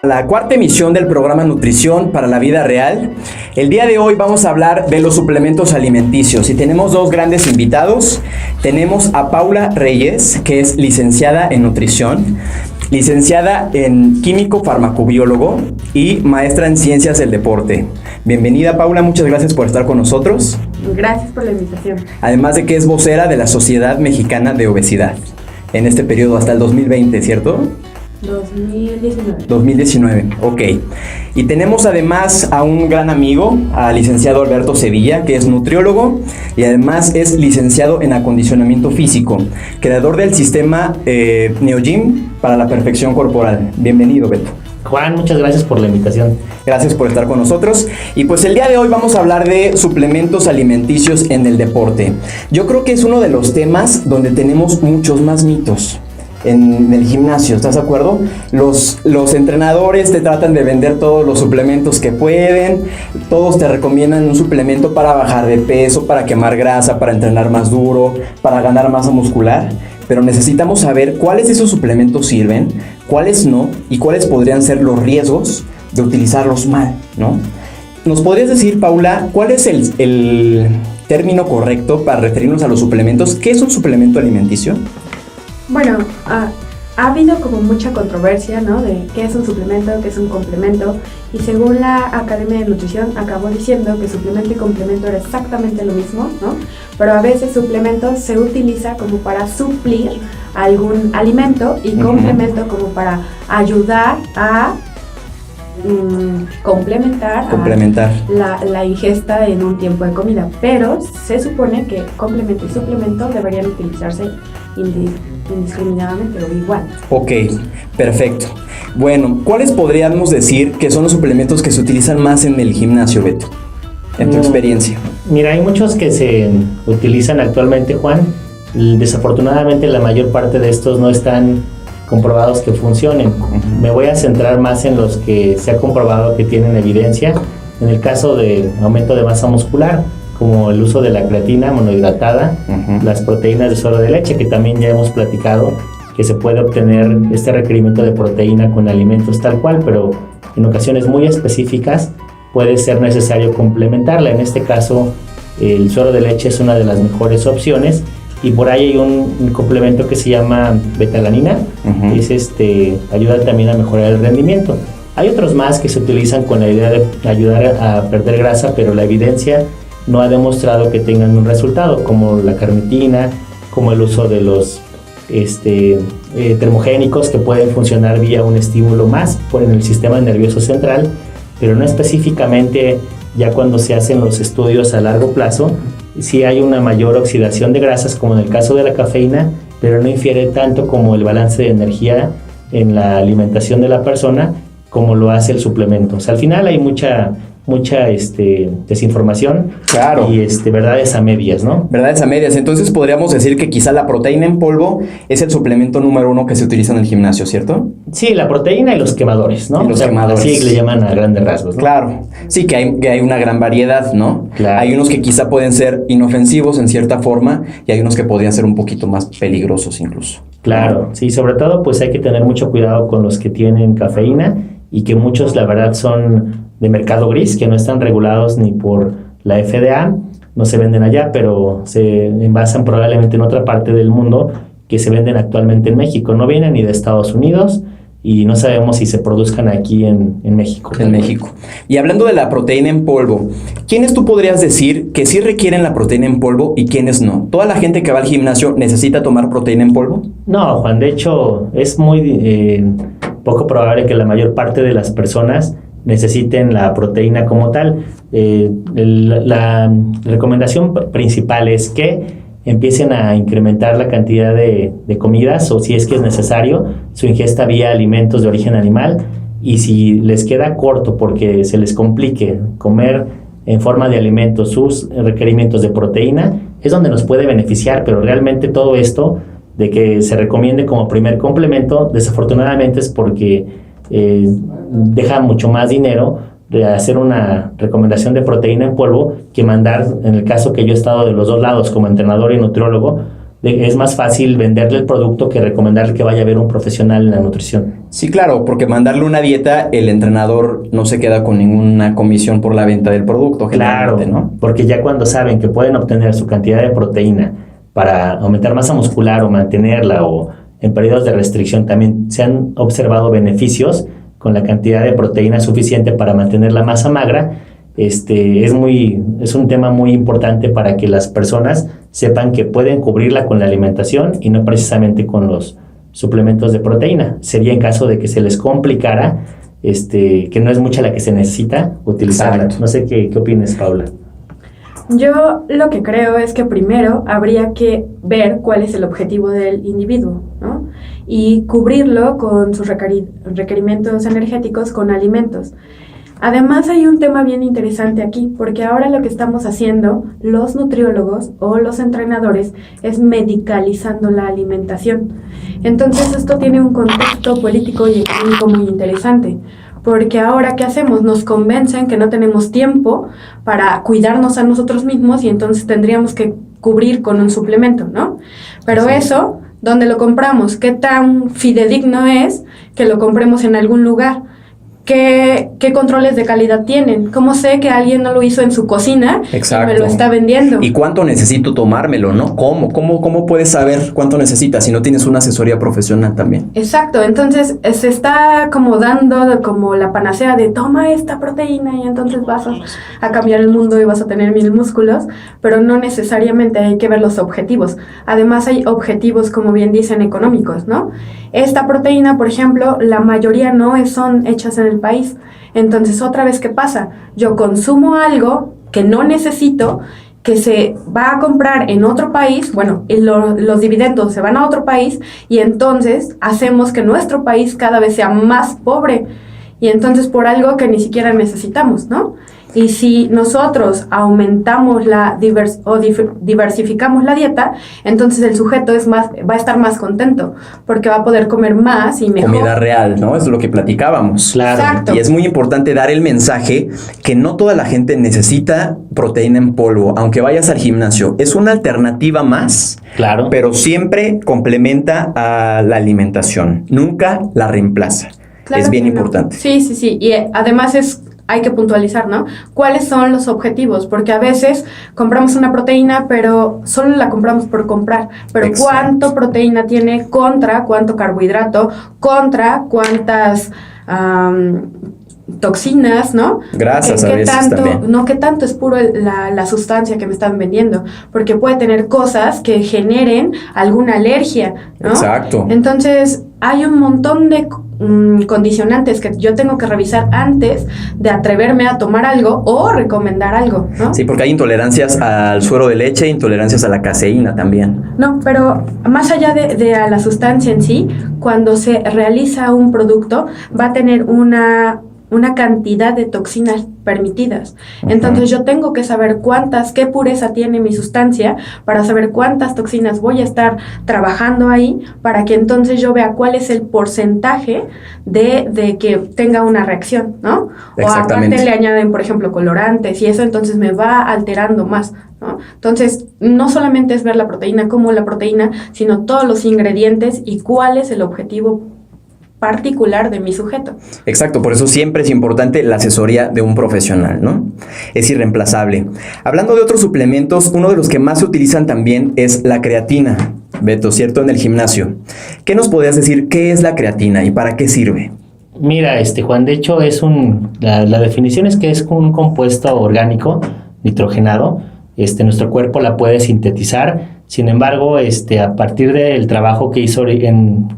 La cuarta emisión del programa Nutrición para la Vida Real. El día de hoy vamos a hablar de los suplementos alimenticios y tenemos dos grandes invitados. Tenemos a Paula Reyes, que es licenciada en nutrición, licenciada en químico farmacobiólogo y maestra en ciencias del deporte. Bienvenida, Paula, muchas gracias por estar con nosotros. Gracias por la invitación. Además de que es vocera de la Sociedad Mexicana de Obesidad en este periodo hasta el 2020, ¿cierto? 2019, ok. Y tenemos además a un gran amigo, al licenciado Alberto Sevilla, que es nutriólogo y además es licenciado en acondicionamiento físico, creador del sistema NeoGym para la perfección corporal. Bienvenido, Beto. Juan, muchas gracias por la invitación. Gracias por estar con nosotros. Y pues el día de hoy vamos a hablar de suplementos alimenticios en el deporte. Yo creo que es uno de los temas donde tenemos muchos más mitos. En el gimnasio, ¿estás de acuerdo? Los entrenadores te tratan de vender todos los suplementos que pueden, todos te recomiendan un suplemento para bajar de peso, para quemar grasa, para entrenar más duro, para ganar masa muscular, pero necesitamos saber cuáles de esos suplementos sirven, cuáles no, y cuáles podrían ser los riesgos de utilizarlos mal, ¿no? ¿Nos podrías decir, Paula, cuál es el término correcto para referirnos a los suplementos? ¿Qué es un suplemento alimenticio? Bueno, ha habido como mucha controversia, ¿no? De qué es un suplemento, qué es un complemento, y según la Academia de Nutrición acabó diciendo que suplemento y complemento era exactamente lo mismo, ¿no? Pero a veces suplemento se utiliza como para suplir algún alimento y complemento como para ayudar a complementar la ingesta en un tiempo de comida, pero se supone que complemento y suplemento deberían utilizarse indiscriminadamente o igual. Ok, perfecto. Bueno, ¿cuáles podríamos decir que son los suplementos que se utilizan más en el gimnasio, Beto? En tu experiencia. Mira, hay muchos que se utilizan actualmente, Juan. Desafortunadamente la mayor parte de estos no están comprobados que funcionen. Me voy a centrar más en los que se ha comprobado que tienen evidencia. En el caso de aumento de masa muscular, como el uso de la creatina monohidratada, las proteínas de suero de leche, que también ya hemos platicado que se puede obtener este requerimiento de proteína con alimentos tal cual, pero en ocasiones muy específicas puede ser necesario complementarla. En este caso, el suero de leche es una de las mejores opciones. Y por ahí hay un complemento que se llama betalanina, que ayuda también a mejorar el rendimiento. Hay otros más que se utilizan con la idea de ayudar a perder grasa, pero la evidencia no ha demostrado que tengan un resultado, como la carnitina, como el uso de los termogénicos, que pueden funcionar vía un estímulo más en el sistema nervioso central, pero no específicamente. Ya cuando se hacen los estudios a largo plazo, sí hay una mayor oxidación de grasas, como en el caso de la cafeína, pero no infiere tanto como el balance de energía en la alimentación de la persona, como lo hace el suplemento. O sea, al final hay mucha desinformación. Claro. Y verdades a medias, ¿no? Verdades a medias. Entonces podríamos decir que quizá la proteína en polvo es el suplemento número 1 que se utiliza en el gimnasio, ¿cierto? Sí, la proteína y los quemadores, ¿no? Y los quemadores. Así le llaman a grandes rasgos, ¿no? Claro. Sí, que hay una gran variedad, ¿no? Claro. Hay unos que quizá pueden ser inofensivos en cierta forma y hay unos que podrían ser un poquito más peligrosos incluso. Claro, sí, sobre todo pues hay que tener mucho cuidado con los que tienen cafeína y que muchos la verdad son de mercado gris, que no están regulados ni por la FDA, no se venden allá, pero se envasan probablemente en otra parte del mundo, que se venden actualmente en México. No vienen ni de Estados Unidos y no sabemos si se produzcan aquí en México. En México. Y hablando de la proteína en polvo, ¿quiénes tú podrías decir que sí requieren la proteína en polvo y quiénes no? ¿Toda la gente que va al gimnasio necesita tomar proteína en polvo? No, Juan, de hecho es muy poco probable que la mayor parte de las personas necesiten la proteína como tal. La recomendación principal es que empiecen a incrementar la cantidad de comidas, o si es que es necesario, su ingesta vía alimentos de origen animal, y si les queda corto porque se les complique comer en forma de alimentos sus requerimientos de proteína, es donde nos puede beneficiar. Pero realmente todo esto de que se recomiende como primer complemento, desafortunadamente es porque deja mucho más dinero de hacer una recomendación de proteína en polvo que mandar, en el caso que yo he estado de los dos lados como entrenador y nutriólogo, es más fácil venderle el producto que recomendarle que vaya a ver un profesional en la nutrición. Sí, claro, porque mandarle una dieta, el entrenador no se queda con ninguna comisión por la venta del producto, Claro, ¿no? porque ya cuando saben que pueden obtener su cantidad de proteína para aumentar masa muscular o mantenerla, o en periodos de restricción también se han observado beneficios con la cantidad de proteína suficiente para mantener la masa magra. Es un tema muy importante para que las personas sepan que pueden cubrirla con la alimentación y no precisamente con los suplementos de proteína. Sería en caso de que se les complicara, que no es mucha la que se necesita utilizarla. Exacto. No sé qué opinas, Paula. Yo lo que creo es que primero habría que ver cuál es el objetivo del individuo, ¿no? Y cubrirlo con sus requerimientos energéticos con alimentos. Además hay un tema bien interesante aquí, porque ahora lo que estamos haciendo los nutriólogos o los entrenadores es medicalizando la alimentación. Entonces esto tiene un contexto político y económico muy interesante, porque ahora ¿qué hacemos? Nos convencen que no tenemos tiempo para cuidarnos a nosotros mismos y entonces tendríamos que cubrir con un suplemento, ¿no? Pero sí. Eso, ¿dónde lo compramos? ¿Qué tan fidedigno es que lo compremos en algún lugar? ¿Qué controles de calidad tienen? ¿Cómo sé que alguien no lo hizo en su cocina y me lo está vendiendo? ¿Y cuánto necesito tomármelo, no? ¿Cómo puedes saber cuánto necesitas si no tienes una asesoría profesional también? Exacto, entonces se está como dando como la panacea de toma esta proteína y entonces vas a cambiar el mundo y vas a tener 1000 músculos, pero no necesariamente hay que ver los objetivos. Además hay objetivos, como bien dicen, económicos, ¿no? Esta proteína, por ejemplo, la mayoría no son hechas en el país. Entonces, otra vez, ¿qué pasa? Yo consumo algo que no necesito, que se va a comprar en otro país, bueno, los dividendos se van a otro país y entonces hacemos que nuestro país cada vez sea más pobre y entonces por algo que ni siquiera necesitamos, ¿no? Y si nosotros aumentamos diversificamos la dieta, entonces el sujeto va a estar más contento, porque va a poder comer más y mejor. Comida real, ¿no? Es lo que platicábamos. Claro. Exacto. Y es muy importante dar el mensaje que no toda la gente necesita proteína en polvo, aunque vayas al gimnasio. Es una alternativa más, Claro. pero siempre complementa a la alimentación. Nunca la reemplaza. Claro es bien que no. importante. Sí. Y además hay que puntualizar, ¿no? ¿Cuáles son los objetivos? Porque a veces compramos una proteína, pero solo la compramos por comprar. Pero Exacto. ¿cuánto proteína tiene contra cuánto carbohidrato, contra cuántas toxinas, ¿no? Grasas a veces tanto, también. No, ¿qué tanto es puro la sustancia que me están vendiendo? Porque puede tener cosas que generen alguna alergia, ¿no? Exacto. Entonces, hay un montón de condicionantes que yo tengo que revisar antes de atreverme a tomar algo o recomendar algo, ¿no? Sí, porque hay intolerancias al suero de leche, intolerancias a la caseína también. No, pero más allá de a la sustancia en sí, cuando se realiza un producto, va a tener una cantidad de toxinas permitidas. Entonces yo tengo que saber qué pureza tiene mi sustancia para saber cuántas toxinas voy a estar trabajando ahí para que entonces yo vea cuál es el porcentaje de que tenga una reacción, ¿no? O aparte le añaden, por ejemplo, colorantes y eso entonces me va alterando más, ¿no? Entonces no solamente es ver la proteína como la proteína, sino todos los ingredientes y cuál es el objetivo particular de mi sujeto. Exacto, por eso siempre es importante la asesoría de un profesional, ¿no? Es irreemplazable. Hablando de otros suplementos, uno de los que más se utilizan también es la creatina, Beto, ¿cierto? En el gimnasio. ¿Qué nos podrías decir? ¿Qué es la creatina y para qué sirve? Mira, Juan, de hecho la definición es que es un compuesto orgánico nitrogenado. Nuestro cuerpo la puede sintetizar. Sin embargo, a partir del trabajo que hizo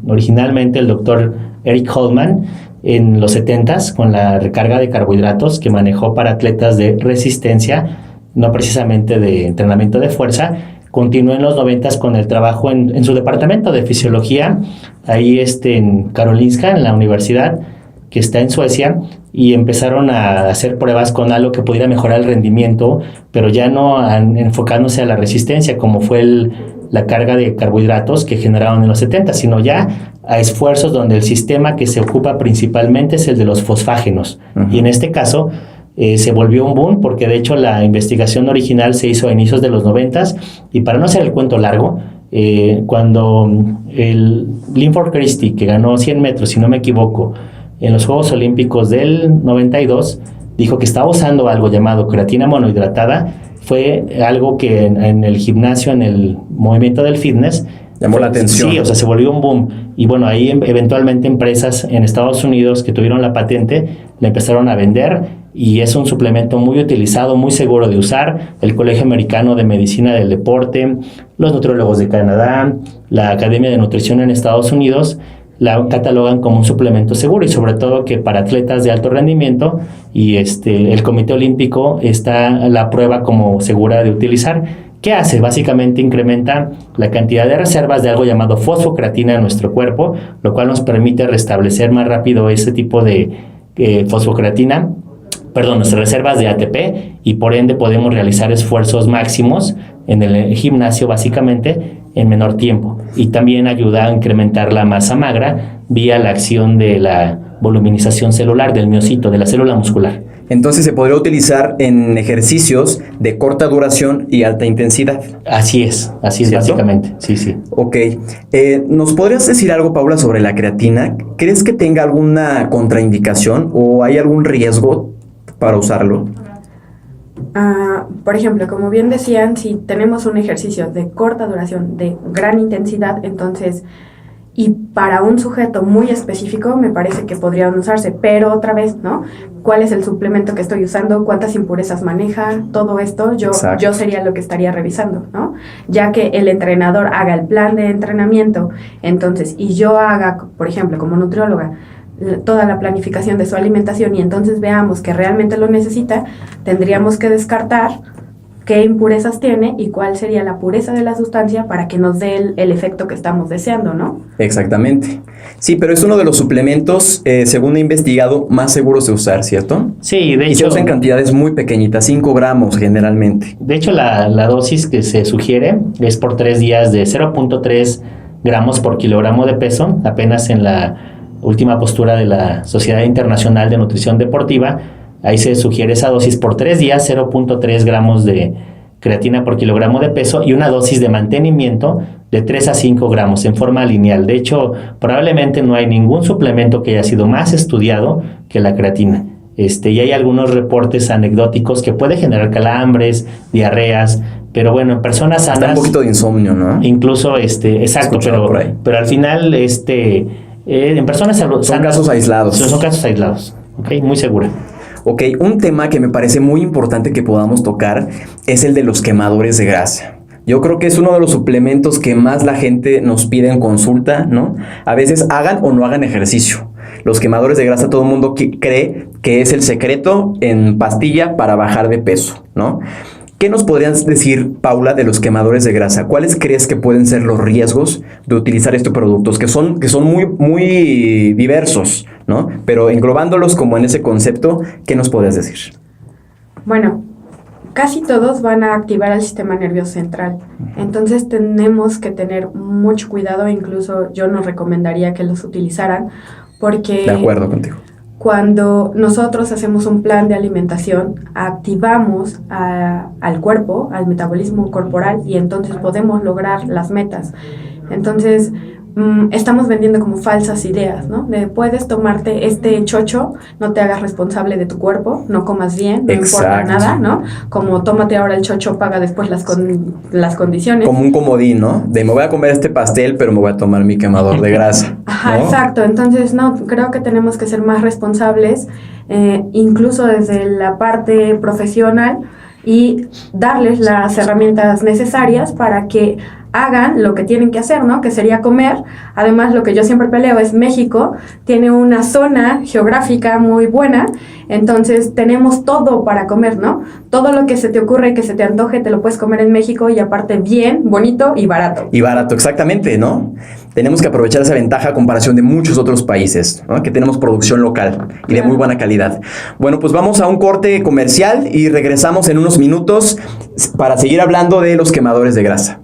originalmente el doctor Eric Holman en los 70s con la recarga de carbohidratos que manejó para atletas de resistencia, no precisamente de entrenamiento de fuerza, continuó en los 90s con el trabajo en su departamento de fisiología, ahí en Karolinska, en la universidad, que está en Suecia, y empezaron a hacer pruebas con algo que pudiera mejorar el rendimiento, pero ya no enfocándose a la resistencia, como fue la carga de carbohidratos que generaron en los 70, sino ya a esfuerzos donde el sistema que se ocupa principalmente es el de los fosfágenos. Uh-huh. Y en este caso se volvió un boom, porque de hecho la investigación original se hizo a inicios de los 90, y para no hacer el cuento largo, Cuando el Linford Christie, que ganó 100 metros, si no me equivoco, en los Juegos Olímpicos del 92, dijo que estaba usando algo llamado creatina monohidratada, fue algo que en el gimnasio, en el movimiento del fitness, llamó la atención. Sí, o sea, se volvió un boom. Y bueno, ahí eventualmente empresas en Estados Unidos que tuvieron la patente la empezaron a vender y es un suplemento muy utilizado, muy seguro de usar. El Colegio Americano de Medicina del Deporte, los nutriólogos de Canadá, la Academia de Nutrición en Estados Unidos la catalogan como un suplemento seguro y sobre todo que para atletas de alto rendimiento y el Comité Olímpico la prueba como segura de utilizar. ¿Qué hace? Básicamente incrementa la cantidad de reservas de algo llamado fosfocreatina en nuestro cuerpo, lo cual nos permite restablecer más rápido ese tipo de fosfocreatina, nuestras reservas de ATP y por ende podemos realizar esfuerzos máximos en el gimnasio básicamente en menor tiempo y también ayuda a incrementar la masa magra vía la acción de la voluminización celular del miocito, de la célula muscular. Entonces se podría utilizar en ejercicios de corta duración y alta intensidad. Así es ¿cierto? Básicamente, sí. Ok, ¿nos podrías decir algo, Paula, sobre la creatina? ¿Crees que tenga alguna contraindicación o hay algún riesgo para usarlo? Por ejemplo, como bien decían, si tenemos un ejercicio de corta duración, de gran intensidad, entonces, y para un sujeto muy específico, me parece que podrían usarse, pero otra vez, ¿no? ¿Cuál es el suplemento que estoy usando? ¿Cuántas impurezas maneja? Todo esto yo sería lo que estaría revisando, ¿no? Ya que el entrenador haga el plan de entrenamiento, entonces, y yo haga, por ejemplo, como nutrióloga, toda la planificación de su alimentación y entonces veamos que realmente lo necesita, tendríamos que descartar qué impurezas tiene y cuál sería la pureza de la sustancia para que nos dé el efecto que estamos deseando, ¿no? Exactamente. Sí, pero es uno de los suplementos, según he investigado, más seguros de usar, ¿cierto? Sí, de hecho. Y se usa en cantidades muy pequeñitas, 5 gramos generalmente. De hecho, la dosis que se sugiere es por 3 días de 0.3 gramos por kilogramo de peso, apenas en la última postura de la Sociedad Internacional de Nutrición Deportiva. Ahí se sugiere esa dosis por 3 días, 0.3 gramos de creatina por kilogramo de peso y una dosis de mantenimiento de 3 a 5 gramos en forma lineal. De hecho, probablemente no hay ningún suplemento que haya sido más estudiado que la creatina. Y hay algunos reportes anecdóticos que puede generar calambres, diarreas, pero bueno, en personas sanas... Hasta un poquito de insomnio, ¿no? Incluso, exacto, pero al final, en personas sanas... Son casos aislados. Son casos aislados, ¿ok? Muy segura. Ok, un tema que me parece muy importante que podamos tocar es el de los quemadores de grasa. Yo creo que es uno de los suplementos que más la gente nos pide en consulta, ¿no? A veces hagan o no hagan ejercicio. Los quemadores de grasa, todo el mundo cree que es el secreto en pastilla para bajar de peso, ¿no? ¿Qué nos podrías decir, Paula, de los quemadores de grasa? ¿Cuáles crees que pueden ser los riesgos de utilizar estos productos? Que son muy, muy diversos, ¿no? Pero englobándolos como en ese concepto, ¿qué nos podrías decir? Bueno, casi todos van a activar el sistema nervioso central. Entonces tenemos que tener mucho cuidado, incluso yo no recomendaría que los utilizaran, porque... De acuerdo contigo. Cuando nosotros hacemos un plan de alimentación, activamos al cuerpo, al metabolismo corporal y entonces podemos lograr las metas. Entonces, estamos vendiendo como falsas ideas, ¿no? De puedes tomarte este chocho, no te hagas responsable de tu cuerpo, no comas bien, no importa nada, ¿no? Como tómate ahora el chocho, paga después las condiciones. Como un comodín, ¿no? De me voy a comer este pastel, pero me voy a tomar mi quemador de grasa. Ajá, ¿no? Exacto. Entonces, no, creo que tenemos que ser más responsables, incluso desde la parte profesional, y darles las herramientas necesarias para que hagan lo que tienen que hacer, ¿no? Que sería comer. Además, lo que yo siempre peleo es México tiene una zona geográfica muy buena, entonces tenemos todo para comer, ¿no? Todo lo que se te ocurre, que se te antoje, te lo puedes comer en México y aparte bien, bonito y barato. Y barato, exactamente, ¿no? Tenemos que aprovechar esa ventaja a comparación de muchos otros países, ¿no? Que tenemos producción local y de muy buena calidad. Bueno, pues vamos a un corte comercial y regresamos en unos minutos para seguir hablando de los quemadores de grasa.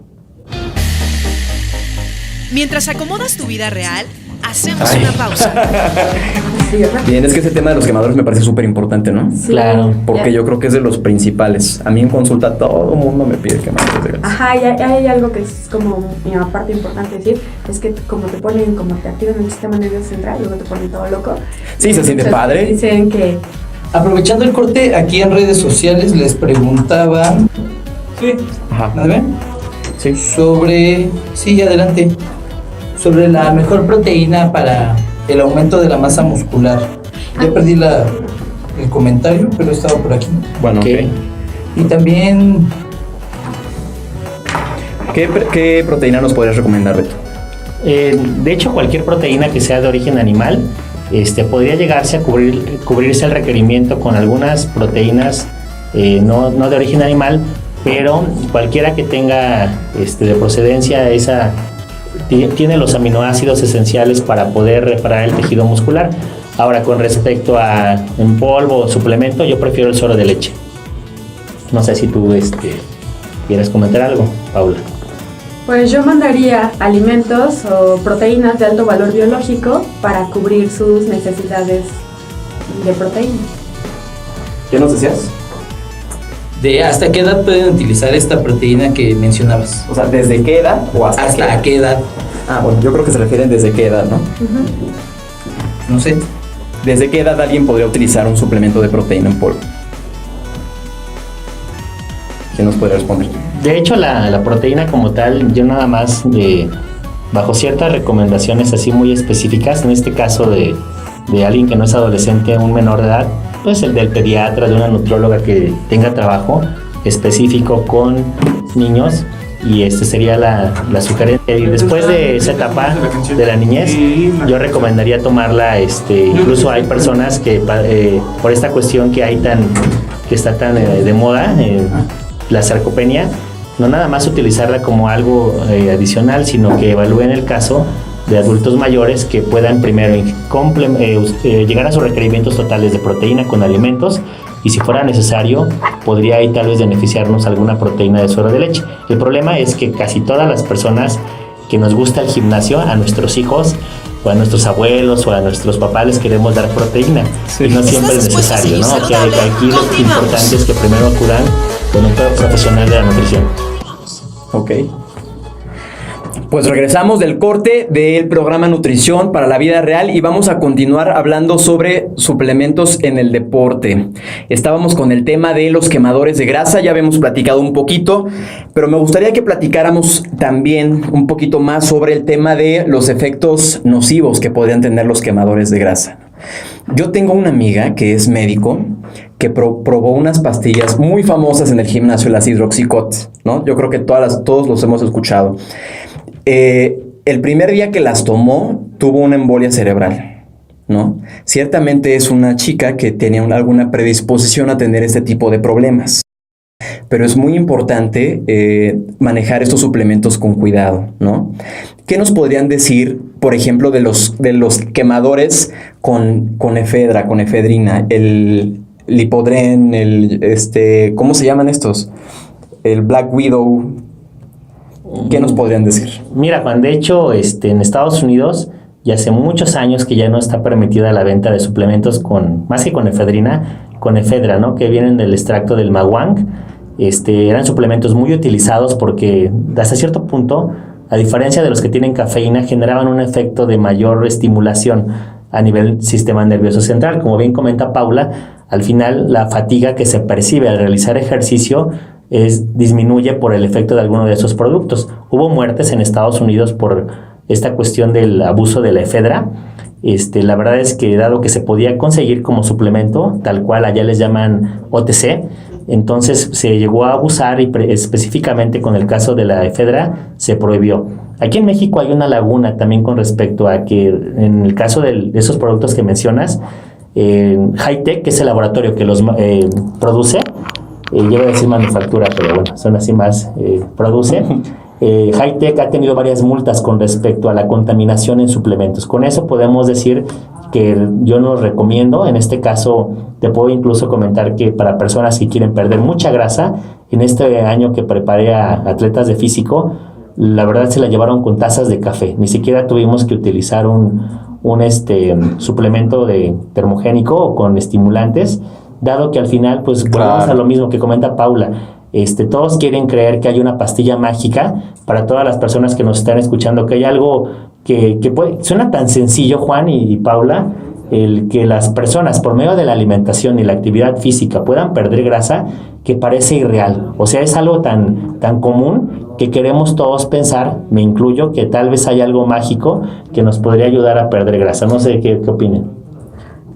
Mientras acomodas tu vida real, Hacemos una pausa. Sí, ¿verdad? Bien, es que ese tema de los quemadores me parece súper importante, ¿no? Sí, Claro, Porque yo creo que es de los principales. A mí en consulta todo el mundo me pide quemadores de grasa. Ajá, y hay algo que es como una parte importante decir, es que como te activan el sistema nervioso central, luego te ponen todo loco. Sí, se siente Muchos padre. Dicen que Aprovechando el corte, aquí en redes sociales les preguntaba. Sí, Ajá. ¿me ven? Sí. Sobre. Sí, adelante. Sobre la mejor proteína para el aumento de la masa muscular. Ya perdí el comentario, pero estaba por aquí. Bueno, Ok. Y también. ¿Qué proteína nos podrías recomendar, Beto? De hecho, cualquier proteína que sea de origen animal podría llegarse a cubrirse el requerimiento con algunas proteínas no de origen animal, pero cualquiera que tenga de procedencia esa tiene los aminoácidos esenciales para poder reparar el tejido muscular. Ahora, con respecto a en polvo o suplemento, yo prefiero el suero de leche. No sé si tú quieres comentar algo, Paula. pues yo mandaría alimentos o proteínas de alto valor biológico para cubrir sus necesidades de proteína. ¿Qué nos decías? ¿Hasta qué edad pueden utilizar esta proteína que mencionabas? O sea, ¿desde qué edad o hasta qué edad? ¿Hasta qué edad? Ah, bueno, yo creo que se refieren desde qué edad, ¿no? No sé. ¿Desde qué edad alguien podría utilizar un suplemento de proteína en polvo? ¿Quién nos podría responder? De hecho, la proteína como tal, yo nada más bajo ciertas recomendaciones así muy específicas, en este caso de alguien que no es adolescente, un menor de edad, pues el del pediatra, de una nutrióloga que tenga trabajo específico con niños, y sería la sugerencia. Y después de esa etapa de la niñez, yo recomendaría tomarla, incluso hay personas que por esta cuestión que está tan de moda, la sarcopenia, no nada más utilizarla como algo adicional, sino que evalúen el caso de adultos mayores que puedan primero llegar a sus requerimientos totales de proteína con alimentos, y si fuera necesario podría ahí tal vez beneficiarnos alguna proteína de suero de leche. El problema es que casi todas las personas que nos gusta el gimnasio, a nuestros hijos o a nuestros abuelos o a nuestros papás les queremos dar proteína, y no siempre es necesario, ¿no? Que aquí lo importante es que primero acudan con un profesional de la nutrición. Ok. Pues regresamos del corte del programa Nutrición para la Vida Real y vamos a continuar hablando sobre suplementos en el deporte. Estábamos con el tema de los quemadores de grasa, ya habíamos platicado un poquito, pero me gustaría que platicáramos también un poquito más sobre el tema de los efectos nocivos que podrían tener los quemadores de grasa. Yo tengo una amiga que es médico que probó unas pastillas muy famosas en el gimnasio, las Hidroxicot, ¿no? Yo creo que todos los hemos escuchado. El primer día que las tomó, tuvo una embolia cerebral, ¿no? Ciertamente es una chica que tenía alguna predisposición a tener este tipo de problemas. Pero es muy importante manejar estos suplementos con cuidado, ¿no? ¿Qué nos podrían decir, por ejemplo, de los quemadores con efedra, con efedrina, el Lipodren, ¿cómo se llaman estos? El Black Widow. ¿Qué nos podrían decir? Mira, Juan, de hecho, en Estados Unidos ya hace muchos años que ya no está permitida la venta de suplementos más que con efedrina, con efedra, ¿no? Que vienen del extracto del maguang. Eran suplementos muy utilizados porque hasta cierto punto, a diferencia de los que tienen cafeína, generaban un efecto de mayor estimulación a nivel sistema nervioso central. Como bien comenta Paula, al final la fatiga que se percibe al realizar ejercicio disminuye por el efecto de alguno de esos productos. Hubo muertes en Estados Unidos por esta cuestión del abuso de la efedra. La verdad es que dado que se podía conseguir como suplemento, tal cual allá les llaman OTC, entonces se llegó a abusar y específicamente con el caso de la efedra se prohibió. Aquí en México hay una laguna también con respecto a que en el caso de esos productos que mencionas, Hi-Tech, que es el laboratorio que los produce, yo iba a decir manufactura, pero bueno, son así más, produce. Hi-Tech ha tenido varias multas con respecto a la contaminación en suplementos. Con eso podemos decir que yo no recomiendo. En este caso te puedo incluso comentar que para personas que quieren perder mucha grasa, en este año que preparé a atletas de físico, la verdad se la llevaron con tazas de café. Ni siquiera tuvimos que utilizar un suplemento termogénico o con estimulantes, dado que al final pues volvemos a lo mismo que comenta Paula. Todos quieren creer que hay una pastilla mágica para todas las personas que nos están escuchando, que hay algo que suena tan sencillo, Juan y Paula, el que las personas por medio de la alimentación y la actividad física puedan perder grasa, que parece irreal. O sea, es algo tan común que queremos todos pensar, me incluyo, que tal vez hay algo mágico que nos podría ayudar a perder grasa. No sé qué opinan.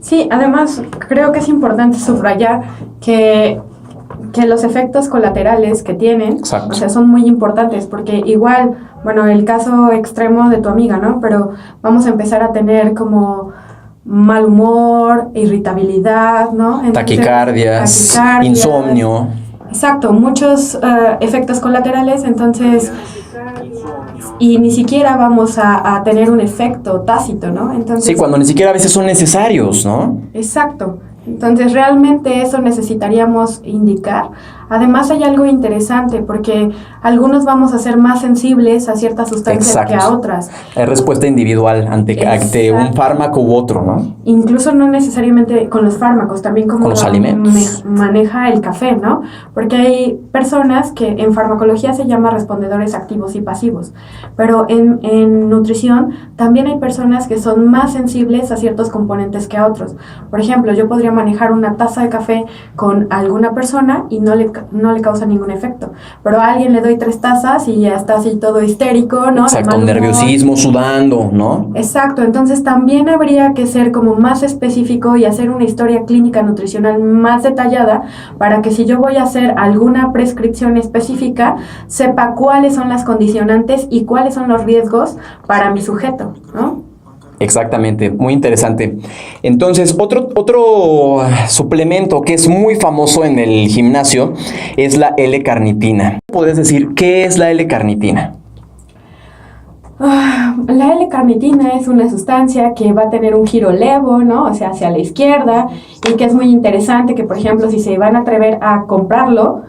Sí, además creo que es importante subrayar que los efectos colaterales que tienen, exacto, o sea, son muy importantes, porque igual, bueno, el caso extremo de tu amiga, ¿no? Pero vamos a empezar a tener como mal humor, irritabilidad, ¿no? Entonces, taquicardias, insomnio. Exacto, muchos efectos colaterales, entonces, y ni siquiera vamos a tener un efecto tácito, ¿no? Entonces, sí, cuando ni siquiera a veces son necesarios, ¿no? Exacto. Entonces, realmente eso necesitaríamos indicar. Además, hay algo interesante, porque algunos vamos a ser más sensibles a ciertas sustancias, exacto, que a otras. Hay respuesta individual ante un fármaco u otro, ¿no? Incluso no necesariamente con los fármacos, también como con los alimentos. Maneja el café, ¿no? Porque hay personas que en farmacología se llama respondedores activos y pasivos, pero en nutrición también hay personas que son más sensibles a ciertos componentes que a otros. Por ejemplo, yo podría manejar una taza de café con alguna persona y no le causa ningún efecto, pero a alguien le doy 3 tazas y ya está así todo histérico, ¿no? Exacto, nerviosismo, sudando, ¿no? Exacto, entonces también habría que ser como más específico y hacer una historia clínica nutricional más detallada para que si yo voy a hacer alguna prescripción específica, sepa cuáles son las condicionantes y cuáles son los riesgos para mi sujeto, ¿no? Exactamente, muy interesante. Entonces, otro suplemento que es muy famoso en el gimnasio es la L-carnitina. ¿Puedes decir qué es la L-carnitina? La L-carnitina es una sustancia que va a tener un giro levo, ¿no? O sea, hacia la izquierda, y que es muy interesante que, por ejemplo, si se van a atrever a comprarlo,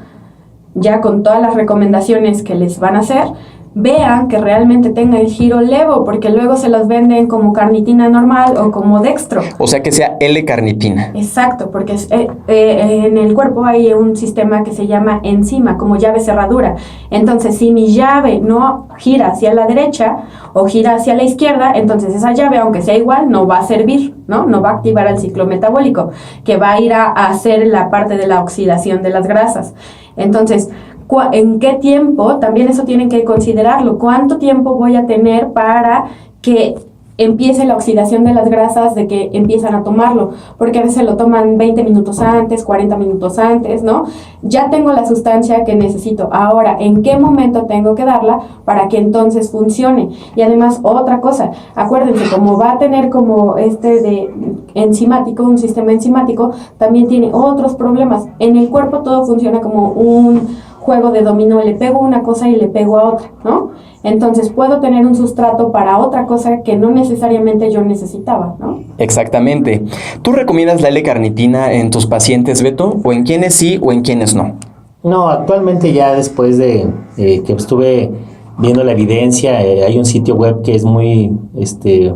ya con todas las recomendaciones que les van a hacer, vean que realmente tenga el giro levo, porque luego se los venden como carnitina normal o como dextro. O sea, que sea L-carnitina. Exacto, porque en el cuerpo hay un sistema que se llama enzima, como llave cerradura. Entonces, si mi llave no gira hacia la derecha o gira hacia la izquierda, entonces esa llave, aunque sea igual, no va a servir, ¿no? No va a activar el ciclo metabólico, que va a ir a hacer la parte de la oxidación de las grasas. Entonces, ¿en qué tiempo? También eso tienen que considerarlo. ¿Cuánto tiempo voy a tener para que empiece la oxidación de las grasas de que empiezan a tomarlo? Porque a veces lo toman 20 minutos antes, 40 minutos antes, ¿no? Ya tengo la sustancia que necesito. Ahora, ¿en qué momento tengo que darla para que entonces funcione? Y además, otra cosa, acuérdense, como va a tener como de enzimático, un sistema enzimático, también tiene otros problemas. En el cuerpo todo funciona como un juego de dominó, le pego una cosa y le pego a otra, ¿no? Entonces puedo tener un sustrato para otra cosa que no necesariamente yo necesitaba, ¿no? Exactamente. ¿Tú recomiendas la L-carnitina en tus pacientes, Beto? ¿O en quiénes sí o en quiénes no? No, actualmente ya después de que estuve viendo la evidencia, hay un sitio web que es muy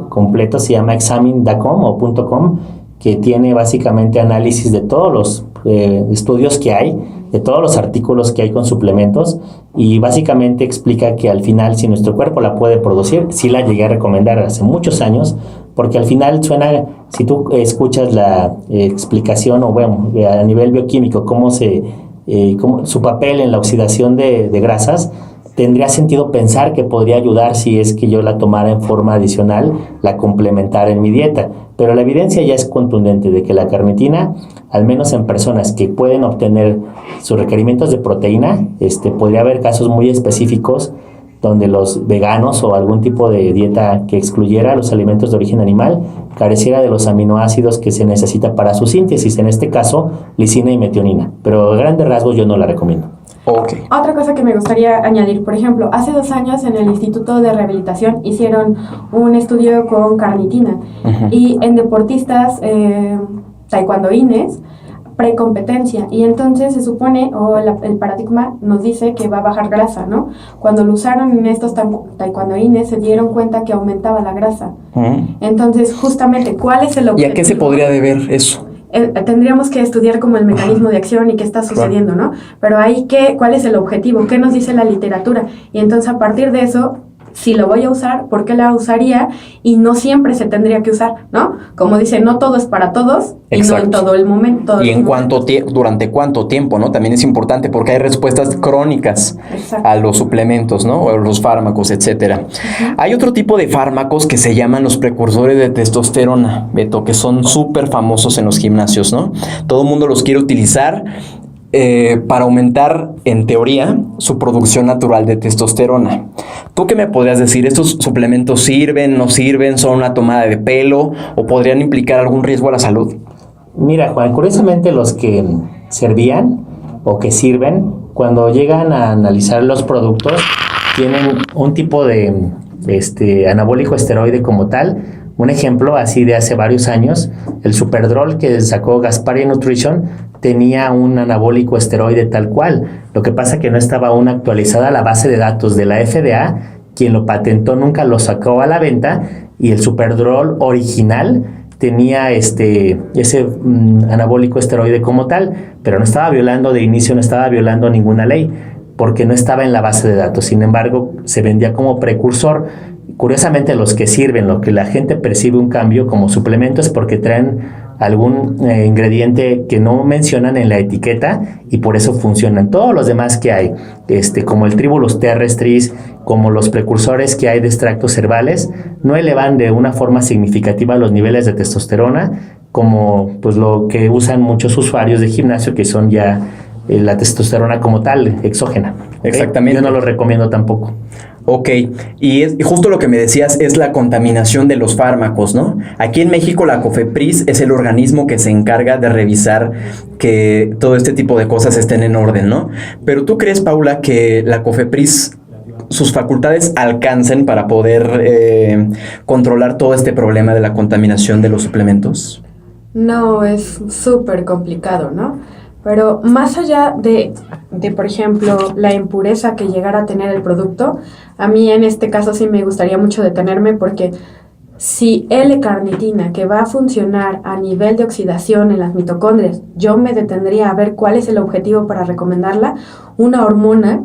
completo, se llama examin.com o .com, que tiene básicamente análisis de todos los estudios que hay, de todos los artículos que hay con suplementos, y básicamente explica que al final, si nuestro cuerpo la puede producir, sí la llegué a recomendar hace muchos años, porque al final suena, si tú escuchas la explicación, o bueno, a nivel bioquímico, cómo su papel en la oxidación de grasas, tendría sentido pensar que podría ayudar si es que yo la tomara en forma adicional, la complementara en mi dieta. Pero la evidencia ya es contundente de que la carnitina, al menos en personas que pueden obtener sus requerimientos de proteína, podría haber casos muy específicos donde los veganos o algún tipo de dieta que excluyera los alimentos de origen animal careciera de los aminoácidos que se necesita para su síntesis, en este caso lisina y metionina. Pero a grandes rasgos yo no la recomiendo. Okay. Otra cosa que me gustaría añadir, por ejemplo, hace 2 años en el Instituto de Rehabilitación hicieron un estudio con carnitina, y en deportistas taekwondoines precompetencia, y entonces se supone, o el paradigma nos dice que va a bajar grasa, ¿no? Cuando lo usaron en estos taekwondoines se dieron cuenta que aumentaba la grasa. Entonces, justamente, ¿cuál es el objetivo? ¿Y a qué se podría deber eso? Tendríamos que estudiar como el mecanismo de acción y qué está sucediendo, ¿no? Pero ahí, ¿cuál es el objetivo? ¿Qué nos dice la literatura? Y entonces, a partir de eso, si lo voy a usar, ¿por qué la usaría? Y no siempre se tendría que usar, ¿no? Como dice, no todo es para todos. Exacto. Y no en todo el momento. Y en durante cuánto tiempo, ¿no? También es importante porque hay respuestas crónicas. Exacto. A los suplementos, ¿no? O los fármacos, etcétera. Hay otro tipo de fármacos que se llaman los precursores de testosterona, Beto, que son súper famosos en los gimnasios, ¿no? Todo el mundo los quiere utilizar para aumentar, en teoría, su producción natural de testosterona. ¿Tú qué me podrías decir? ¿Estos suplementos sirven, no sirven, son una tomada de pelo o podrían implicar algún riesgo a la salud? Mira, Juan, curiosamente los que servían o que sirven, cuando llegan a analizar los productos, tienen un tipo de anabólico esteroide como tal. Un ejemplo así de hace varios años, el Superdrol que sacó Gasparia Nutrition tenía un anabólico esteroide tal cual. Lo que pasa que no estaba aún actualizada la base de datos de la FDA, quien lo patentó nunca lo sacó a la venta, y el Superdrol original tenía ese anabólico esteroide como tal, pero no estaba violando de inicio, no estaba violando ninguna ley, porque no estaba en la base de datos. Sin embargo, se vendía como precursor. Curiosamente, los que sirven, lo que la gente percibe un cambio como suplemento es porque traen algún ingrediente que no mencionan en la etiqueta y por eso funcionan. Todos los demás que hay, como el Tribulus terrestris, como los precursores que hay de extractos herbales, no elevan de una forma significativa los niveles de testosterona, como pues lo que usan muchos usuarios de gimnasio, que son ya la testosterona como tal, exógena. Exactamente. Yo no lo recomiendo tampoco. Ok, y justo lo que me decías es la contaminación de los fármacos, ¿no? Aquí en México la COFEPRIS es el organismo que se encarga de revisar que todo este tipo de cosas estén en orden, ¿no? Pero ¿tú crees, Paula, que la COFEPRIS, sus facultades alcancen para poder controlar todo este problema de la contaminación de los suplementos? No, es súper complicado, ¿no? Pero más allá de, por ejemplo, la impureza que llegara a tener el producto, a mí en este caso sí me gustaría mucho detenerme, porque si L-carnitina, que va a funcionar a nivel de oxidación en las mitocondrias, yo me detendría a ver cuál es el objetivo para recomendarla, una hormona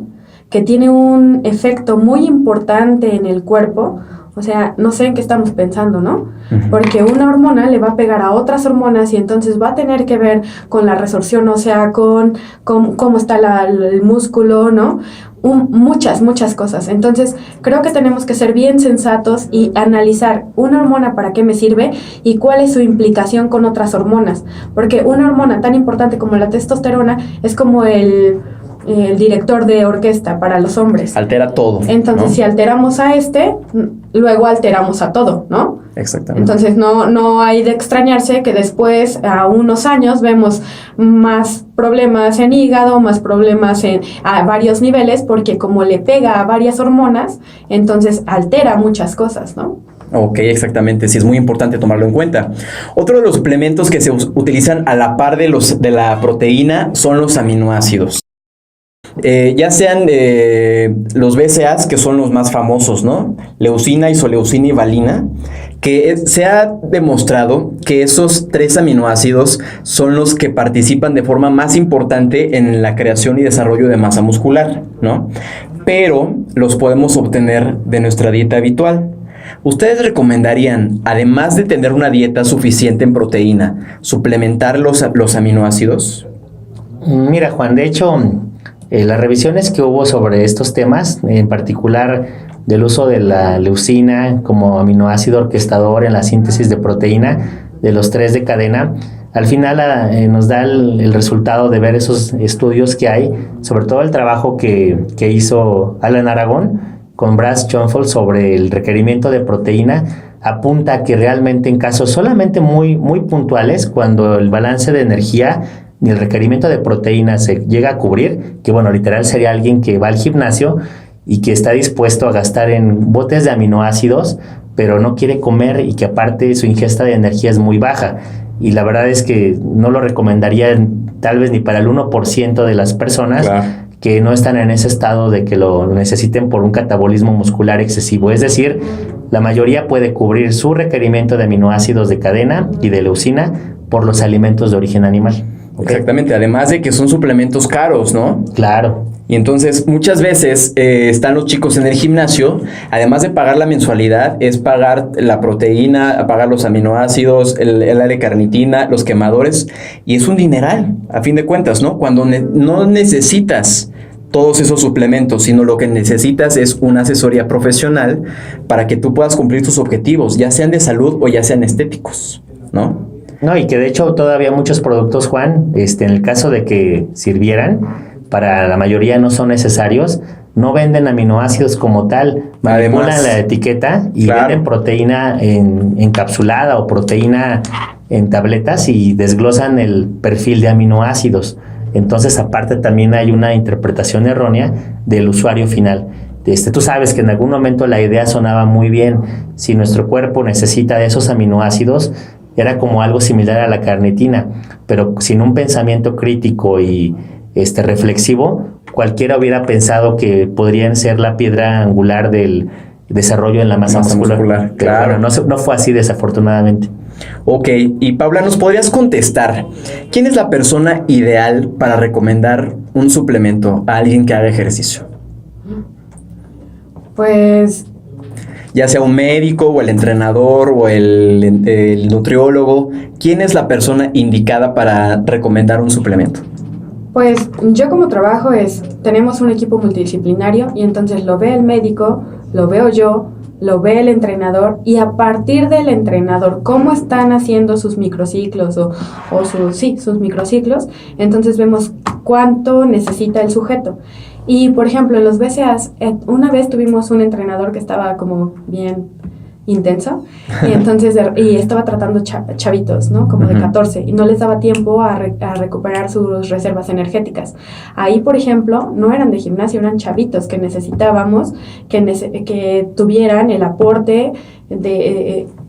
que tiene un efecto muy importante en el cuerpo. O sea, no sé en qué estamos pensando, ¿no? Porque una hormona le va a pegar a otras hormonas y entonces va a tener que ver con la resorción, o sea, con cómo está el músculo, ¿no? Muchas cosas. Entonces, creo que tenemos que ser bien sensatos y analizar una hormona para qué me sirve y cuál es su implicación con otras hormonas. Porque una hormona tan importante como la testosterona es como el director de orquesta para los hombres. Altera todo. Entonces, ¿no? Si alteramos a luego alteramos a todo, ¿no? Exactamente. Entonces, no hay de extrañarse que después, a unos años, vemos más problemas en hígado, más problemas a varios niveles, porque como le pega a varias hormonas, entonces altera muchas cosas, ¿no? Ok, exactamente, sí es muy importante tomarlo en cuenta. Otro de los suplementos que se utilizan a la par de la proteína son los aminoácidos. Ya sean los BCAAs, que son los más famosos, ¿no? Leucina, isoleucina y valina, que se ha demostrado que esos 3 aminoácidos son los que participan de forma más importante en la creación y desarrollo de masa muscular, ¿no? Pero los podemos obtener de nuestra dieta habitual. ¿Ustedes recomendarían, además de tener una dieta suficiente en proteína, suplementar los aminoácidos? Mira, Juan, de hecho, las revisiones que hubo sobre estos temas, en particular del uso de la leucina como aminoácido orquestador en la síntesis de proteína de los 3 de cadena, al final nos da el resultado de ver esos estudios que hay, sobre todo el trabajo que hizo Alan Aragon con Brad Schoenfeld sobre el requerimiento de proteína. Apunta a que realmente en casos solamente muy puntuales, cuando el balance de energía ni el requerimiento de proteína se llega a cubrir, que bueno, literal sería alguien que va al gimnasio y que está dispuesto a gastar en botes de aminoácidos, pero no quiere comer y que aparte su ingesta de energía es muy baja. y la verdad es que no lo recomendaría tal vez ni para el 1% de las personas. Claro. Que no están en ese estado de que lo necesiten por un catabolismo muscular excesivo. Es decir, la mayoría puede cubrir su requerimiento de aminoácidos de cadena y de leucina por los alimentos de origen animal. ¿Okay? Exactamente, además de que son suplementos caros, ¿no? Claro. Y entonces muchas veces están los chicos en el gimnasio, además de pagar la mensualidad, es pagar la proteína, pagar los aminoácidos, el área de carnitina, los quemadores, y es un dineral, a fin de cuentas, ¿no? Cuando no necesitas todos esos suplementos, sino lo que necesitas es una asesoría profesional para que tú puedas cumplir tus objetivos, ya sean de salud o ya sean estéticos, ¿no? No, y que de hecho todavía muchos productos, Juan, en el caso de que sirvieran, para la mayoría no son necesarios, no venden aminoácidos como tal, manipulan la etiqueta y venden proteína encapsulada o proteína en tabletas y desglosan el perfil de aminoácidos. Entonces, aparte también hay una interpretación errónea del usuario final. Tú sabes que en algún momento la idea sonaba muy bien. Si nuestro cuerpo necesita de esos aminoácidos, era como algo similar a la carnitina, pero sin un pensamiento crítico y reflexivo, cualquiera hubiera pensado que podrían ser la piedra angular del desarrollo en la masa muscular. Pero claro. Bueno, no fue así, desafortunadamente. Ok, y Paula, ¿nos podrías contestar? ¿Quién es la persona ideal para recomendar un suplemento a alguien que haga ejercicio? Pues ya sea un médico o el entrenador o el nutriólogo, ¿quién es la persona indicada para recomendar un suplemento? Pues yo como trabajo tenemos un equipo multidisciplinario y entonces lo ve el médico, lo veo yo, lo ve el entrenador y a partir del entrenador, cómo están haciendo sus microciclos sus microciclos, entonces vemos cuánto necesita el sujeto. Y por ejemplo, en los BCAAs, una vez tuvimos un entrenador que estaba como bien intenso y entonces estaba tratando chavitos, ¿no? Como de 14 y no les daba tiempo a recuperar sus reservas energéticas. Ahí, por ejemplo, no eran de gimnasio, eran chavitos que necesitábamos que tuvieran el aporte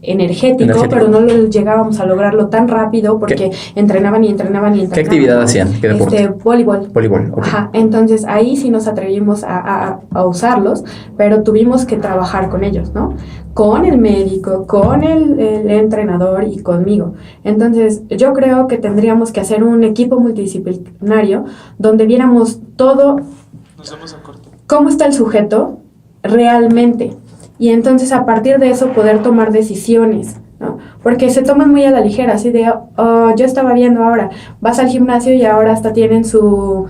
energético, pero no llegábamos a lograrlo tan rápido porque entrenaban. ¿Qué actividad hacían? ¿Qué deporte? Voleibol. Voleibol, ok. Ajá, entonces ahí sí nos atrevimos a usarlos, pero tuvimos que trabajar con ellos, ¿no? Con el médico, con el entrenador y conmigo. Entonces yo creo que tendríamos que hacer un equipo multidisciplinario donde viéramos todo, cómo está el sujeto realmente. Y entonces a partir de eso poder tomar decisiones, ¿no? Porque se toman muy a la ligera, así de, yo estaba viendo ahora, vas al gimnasio y ahora hasta tienen su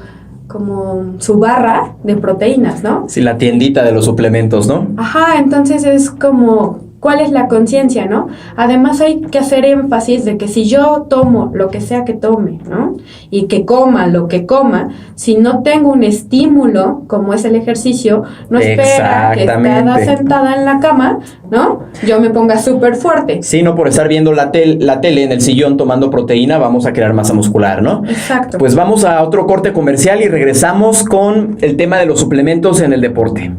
barra de proteínas, ¿no? Sí, la tiendita de los suplementos, ¿no? Ajá, entonces es como, ¿cuál es la conciencia, no? Además hay que hacer énfasis de que si yo tomo lo que sea que tome, ¿no? Y que coma lo que coma, si no tengo un estímulo, como es el ejercicio, no espera que estada sentada en la cama, ¿no? Yo me ponga súper fuerte. Sí, no por estar viendo la tele en el sillón tomando proteína, vamos a crear masa muscular, ¿no? Exacto. Pues vamos a otro corte comercial y regresamos con el tema de los suplementos en el deporte.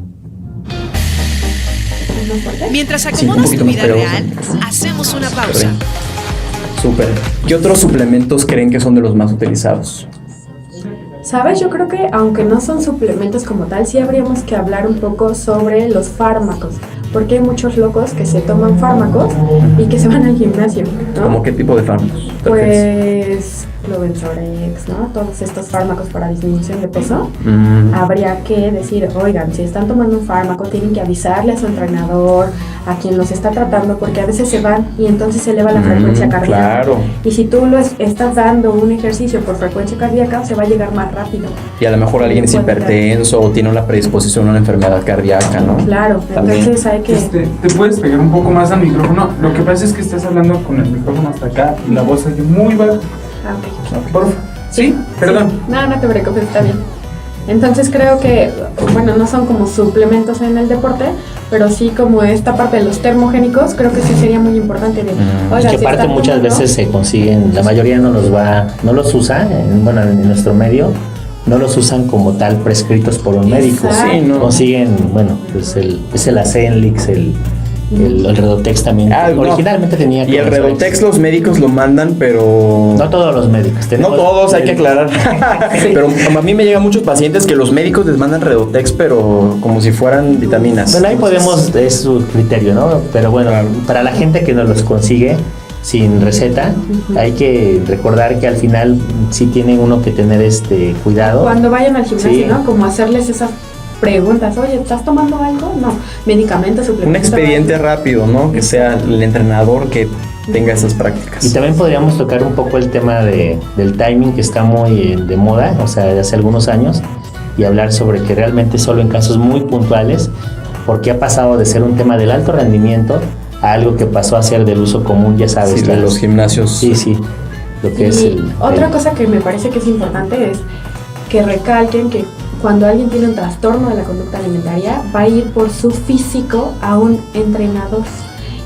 Mientras acomodas tu vida real, hacemos una pausa. Súper. ¿Qué otros suplementos creen que son de los más utilizados? ¿Sabes? Yo creo que aunque no son suplementos como tal, sí habríamos que hablar un poco sobre los fármacos. Porque hay muchos locos que se toman fármacos y que se van al gimnasio, ¿no? ¿Cómo qué tipo de fármacos? Pues Lovenzorex, ¿no? Todos estos fármacos para disminución de peso. Habría que decir, oigan, si están tomando un fármaco, tienen que avisarle a su entrenador, a quien los está tratando, porque a veces se van y entonces se eleva la frecuencia cardíaca. Claro. Y si tú estás dando un ejercicio por frecuencia cardíaca, se va a llegar más rápido. Y a lo mejor alguien es hipertenso o tiene una predisposición a una enfermedad cardíaca, ¿no? Claro, también. Entonces hay que... ¿Te puedes pegar un poco más al micrófono? Lo que pasa es que estás hablando con el micrófono hasta acá y la voz es muy baja. Ok. Por favor. ¿Sí? Perdón. Sí. No te preocupes, está bien. Entonces creo que, bueno, no son como suplementos en el deporte, pero sí como esta parte de los termogénicos, creo que sí sería muy importante. Que aparte muchas veces se consiguen, la mayoría no los usa, en nuestro medio, no los usan como tal prescritos por un médico. Sí, ¿no? Consiguen, pues es el Ascenlix, El Redotex también. No. Originalmente tenía... Y el Redotex los médicos lo mandan, pero... No todos los médicos. No todos, hay que aclarar. Pero a mí me llegan muchos pacientes que los médicos les mandan Redotex, pero como si fueran vitaminas. Bueno, ahí podemos, es su criterio, ¿no? Pero bueno, Claro. para la gente que no los consigue sin receta, hay que recordar que al final sí tiene uno que tener cuidado. Cuando vayan al gimnasio, Sí. ¿no? Como hacerles esas preguntas, oye, ¿estás tomando algo? No, medicamentos, Un suplementos. expediente rápido, ¿no? Que sea el entrenador que tenga esas prácticas. Y también podríamos tocar un poco el tema del timing, que está muy de moda, o sea, de hace algunos años, y hablar sobre que realmente solo en casos muy puntuales, porque ha pasado de ser un tema del alto rendimiento a algo que pasó a ser del uso común, ya sabes. Sí, de los gimnasios. Sí, lo que Y es otra cosa que me parece que es importante es que recalquen que cuando alguien tiene un trastorno de la conducta alimentaria, va a ir por su físico a un entrenador.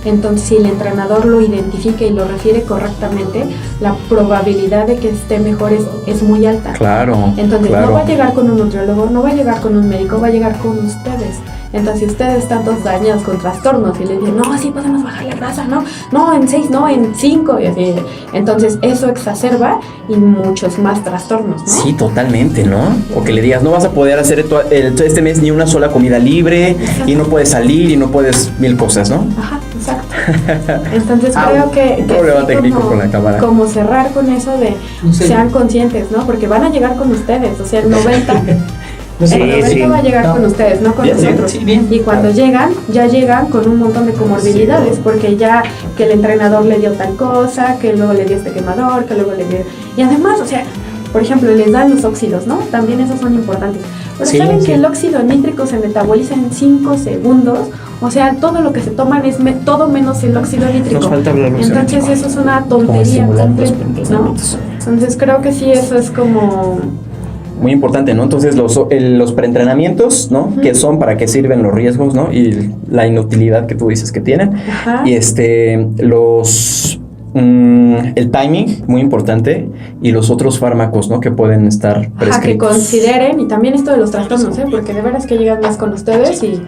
Entonces, si el entrenador lo identifica y lo refiere correctamente, la probabilidad de que esté mejor es muy alta. Claro. Entonces, claro. no va a llegar con un nutriólogo, no va a llegar con un médico, va a llegar con ustedes. Entonces, si ustedes están todos dañados con trastornos y les dicen, no, sí podemos bajar la grasa, no, en 6, no, en 5, y así. Entonces, eso exacerba y muchos más trastornos, ¿no? Sí, totalmente, ¿no? O que le digas, no vas a poder hacer este mes ni una sola comida libre, y no puedes salir y no puedes mil cosas, ¿no? Ajá, exacto. Entonces creo que un problema sí, técnico con la cámara. como cerrar con eso de Sí. sean conscientes, ¿no? Porque van a llegar con ustedes, o sea, el 90, No sé. el 90 sí. va a llegar No. con ustedes, no con Bien, nosotros. sí, bien. Y cuando llegan, ya llegan con un montón de comorbilidades, porque ya que el entrenador le dio tal cosa, que luego le dio este quemador, que luego le dio... Y además, o sea, por ejemplo, les dan los óxidos, ¿no? También esos son importantes. Pero Sí, saben sí. que el óxido nítrico se metaboliza en 5 segundos, o sea, todo lo que se toman es todo menos el óxido nítrico. Nos falta hablar del óxido Entonces nítrico. eso es una Como tontería estimulantes completa, ¿no? Entonces creo que sí, eso es como... Muy importante, ¿no? Entonces los preentrenamientos, ¿no? Ujú. ¿Qué son? ¿Para qué sirven? Los riesgos, ¿no? Y la inutilidad que tú dices que tienen. Ajá. Y el timing, muy importante, y los otros fármacos, ¿no? Que pueden estar Ajá, que prescritos. consideren, y también esto de los trastornos, ¿eh? Porque de veras que llegan más con ustedes y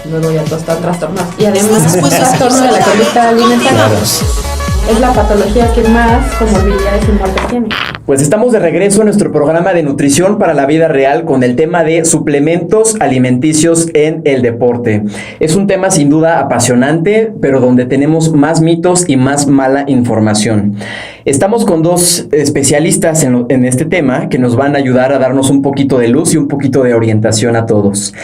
luego ya todos están trastornados. Y además el trastorno de la conducta alimentaria es la patología que más comorbilidades y muertes tiene. Pues estamos de regreso en nuestro programa de nutrición para la vida real con el tema de suplementos alimenticios en el deporte. Es un tema sin duda apasionante, pero donde tenemos más mitos y más mala información. Estamos con dos especialistas en este tema que nos van a ayudar a darnos un poquito de luz y un poquito de orientación a todos.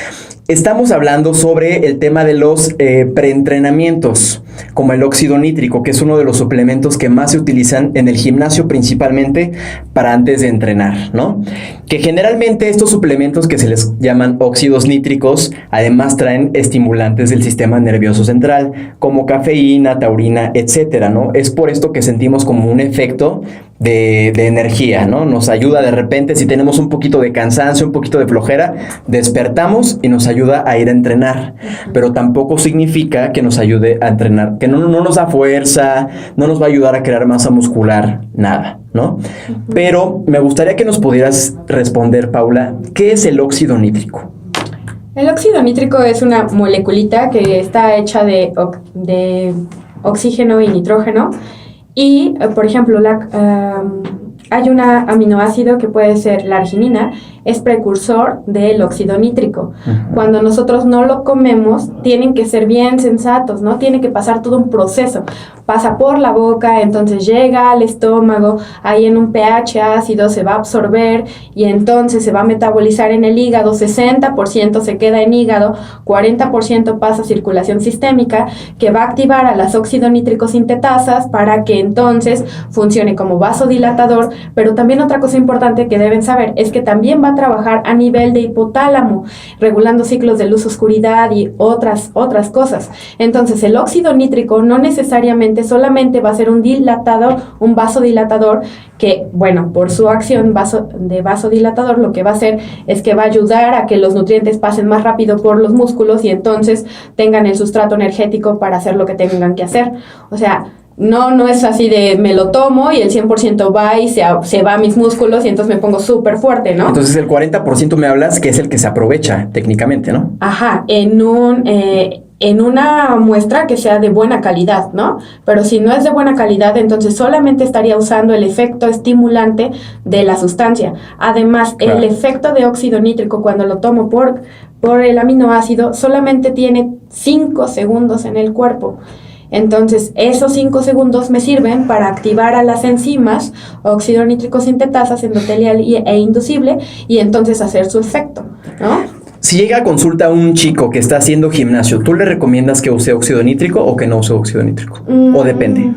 Estamos hablando sobre el tema de los preentrenamientos, como el óxido nítrico, que es uno de los suplementos que más se utilizan en el gimnasio, principalmente para antes de entrenar, ¿no? Que generalmente estos suplementos que se les llaman óxidos nítricos, además traen estimulantes del sistema nervioso central, como cafeína, taurina, etcétera, ¿no? Es por esto que sentimos como un efecto de energía, ¿no? Nos ayuda de repente, si tenemos un poquito de cansancio, un poquito de flojera, despertamos y nos ayuda a ir a entrenar, pero tampoco significa que nos ayude a entrenar, que no nos da fuerza, no nos va a ayudar a crear masa muscular, nada, ¿no? Pero me gustaría que nos pudieras responder, Paula, ¿qué es el óxido nítrico? El óxido nítrico es una moleculita que está hecha de oxígeno y nitrógeno. Y, por ejemplo, hay un aminoácido que puede ser la arginina, es precursor del óxido nítrico. Cuando nosotros no lo comemos, tienen que ser bien sensatos, ¿no? Tiene que pasar todo un proceso. Pasa por la boca, entonces llega al estómago, ahí en un pH ácido se va a absorber y entonces se va a metabolizar en el hígado, 60% se queda en hígado, 40% pasa a circulación sistémica, que va a activar a las óxido nítrico sintetasas para que entonces funcione como vasodilatador, pero también otra cosa importante que deben saber es que también va a trabajar a nivel de hipotálamo, regulando ciclos de luz-oscuridad y otras cosas. Entonces el óxido nítrico no necesariamente solamente va a ser un dilatador, un vasodilatador, que, bueno, por su acción de vasodilatador, lo que va a hacer es que va a ayudar a que los nutrientes pasen más rápido por los músculos y entonces tengan el sustrato energético para hacer lo que tengan que hacer. O sea, no es así de me lo tomo y el 100% va y se va a mis músculos y entonces me pongo súper fuerte, ¿no? Entonces el 40% me hablas que es el que se aprovecha técnicamente, ¿no? Ajá, en una muestra que sea de buena calidad, ¿no? Pero si no es de buena calidad, entonces solamente estaría usando el efecto estimulante de la sustancia. Además, Claro. el efecto de óxido nítrico cuando lo tomo por el aminoácido solamente tiene 5 segundos en el cuerpo. Entonces, esos 5 segundos me sirven para activar a las enzimas óxido nítrico sintetasas endotelial e inducible y entonces hacer su efecto, ¿no? Si llega a consulta un chico que está haciendo gimnasio, ¿tú le recomiendas que use óxido nítrico o que no use óxido nítrico? ¿O depende?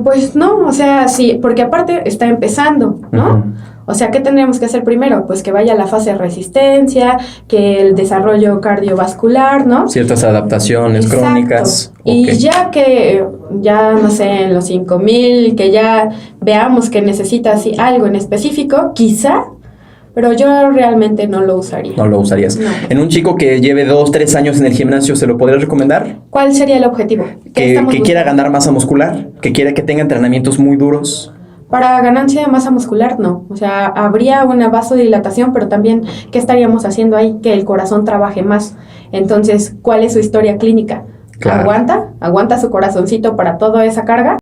Pues no, o sea, sí, porque aparte está empezando, ¿no? Ujú. O sea, ¿qué tendríamos que hacer primero? Pues que vaya a la fase de resistencia, que el desarrollo cardiovascular, ¿no? Ciertas adaptaciones Exacto. crónicas. Y Ok. ya no sé, en los 5000, que ya veamos que necesita así algo en específico, quizá, pero yo realmente no lo usaría. No lo usarías. No. En un chico que lleve 2, 3 años en el gimnasio, ¿se lo podrías recomendar? ¿Cuál sería el objetivo? ¿Qué Que estamos quiera buscando? ganar masa muscular, que quiera que tenga entrenamientos muy duros. Para ganancia de masa muscular, no. O sea, habría una vasodilatación, pero también, ¿qué estaríamos haciendo ahí? Que el corazón trabaje más. Entonces, ¿cuál es su historia clínica? Claro. ¿Aguanta su corazoncito para toda esa carga?